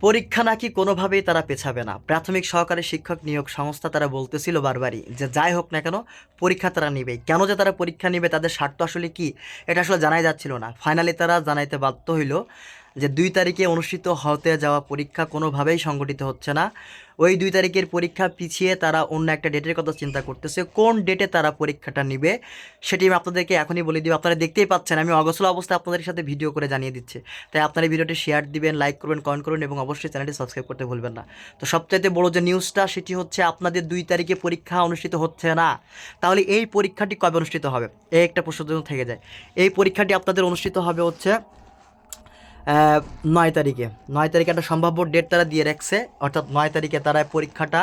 পরীক্ষা নাকি কোনোভাবেই তারা পেছাবে না। প্রাথমিক সহকারী শিক্ষক নিয়োগ সংস্থা তারা বলতেছিল বারবারই যে যাই হোক না কেন পরীক্ষা তারা নেবেই। কেন যে তারা পরীক্ষা নেবে, তাদের স্বার্থ আসলে কি, এটা আসলে জানাই যাচ্ছিল না। ফাইনালি তারা জানাইতে বাধ্য হইল যে 2 তারিখে অনুষ্ঠিত হতে যাওয়া পরীক্ষা কোনোভাবেই সংগঠিত হচ্ছে না। ওই 2 তারিখের পরীক্ষা পিছিয়ে তারা অন্য একটা ডেটের কথা চিন্তা করতেছে। কোন ডেটে তারা পরীক্ষাটা নিবে সেটি আমি আপনাদেরকে এখনই বলে দিব। আপনারা দেখতেই পাচ্ছেন আমি অগোছালো অবস্থায় আপনাদের সাথে ভিডিও করে জানিয়ে দিচ্ছি। তাই আপনারা এই ভিডিওটি শেয়ার দিবেন, লাইক করবেন, কমেন্ট করবেন এবং অবশ্যই চ্যানেলটি সাবস্ক্রাইব করতে ভুলবেন না। তো সবচাইতে বড় যে নিউজটা সেটি হচ্ছে আপনাদের 2 তারিখে পরীক্ষা অনুষ্ঠিত হচ্ছে না। তাহলে এই পরীক্ষাটি কবে অনুষ্ঠিত হবে, এই একটা প্রশ্ন থেকে যায়। এই পরীক্ষাটি আপনাদের অনুষ্ঠিত হবে হচ্ছে 9 তারিখে। 9 তারিখে একটা সম্ভাব্য ডেট তারা দিয়ে রাখছে, অর্থাৎ 9 তারিখে তারা পরীক্ষাটা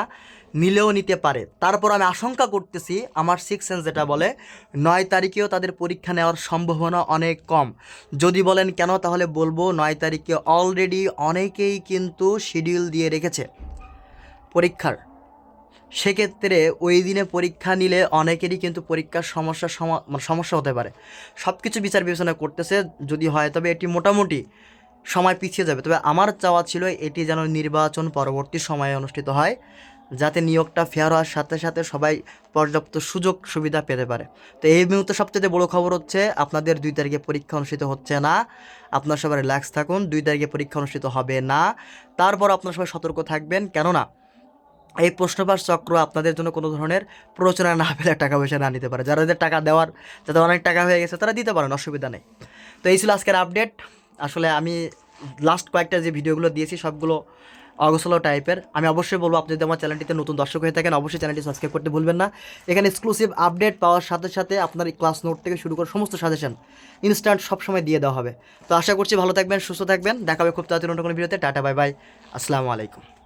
নিলেও নিতে পারে। তারপর আমি আশঙ্কা করতেছি, আমার সিক্স সেন্স যেটা বলে 9 তারিখেও তাদের পরীক্ষা নেওয়ার সম্ভাবনা অনেক কম। যদি বলেন কেন, তাহলে বলবো 9 তারিখে অলরেডি অনেকেই কিন্তু শিডিউল দিয়ে রেখেছে পরীক্ষার। সেক্ষেত্রে ওই দিনে পরীক্ষা নিলে অনেকেরই কিন্তু পরীক্ষার সমস্যা হতে পারে। সব কিছু বিচার বিবেচনা করতেছে, যদি হয় তবে এটি মোটামুটি সময় পিছিয়ে যাবে। তবে আমার চাওয়া ছিল এটি যেন নির্বাচন পরবর্তী সময়ে অনুষ্ঠিত হয়, যাতে নিয়োগটা ফেয়ার হওয়ার সাথে সাথে সবাই পর্যাপ্ত সুযোগ সুবিধা পেতে পারে। তো এই মুহূর্তে সবচেয়ে বড় খবর হচ্ছে আপনাদের 2 তারিখে পরীক্ষা অনুষ্ঠিত হচ্ছে না। আপনার সবাই রিল্যাক্স থাকুন, 2 তারিখে পরীক্ষা অনুষ্ঠিত হবে না। তারপর আপনার সবাই সতর্ক থাকবেন, কেননা এই প্রশ্নবাস চক্র আপনাদের জন্য কোনো ধরনের প্ররোচনা না পেলে টাকা পয়সা না নিতে পারে। যাদের টাকা দেওয়ার, যাদের অনেক টাকা হয়ে গেছে তারা দিতে পারেন, অসুবিধা নেই। তো এই ছিল আজকের আপডেট। আসলে আমি লাস্ট কয়েকটা যে ভিডিওগুলো দিয়েছি সবগুলো অগোছালো টাইপের। আমি অবশ্যই বলবো, আপনি যদি আমার চ্যানেলটিতে নতুন দর্শক হয়ে থাকেন অবশ্যই চ্যানেলটি সাবস্ক্রাইব করতে ভুলবেন না। এখানে এক্সক্লুসিভ আপডেট পাওয়ার সাথে সাথে আপনার এই ক্লাস নোট থেকে শুরু করে সমস্ত সাজেশন ইনস্ট্যান্ট সবসময় দিয়ে দেওয়া হবে। তো আশা করছি ভালো থাকবেন, সুস্থ থাকবেন। দেখা হবে খুব তাড়াতাড়ি অন্য কোনো ভিডিওতে। টাটা, বাই বাই, আসসালামু আলাইকুম।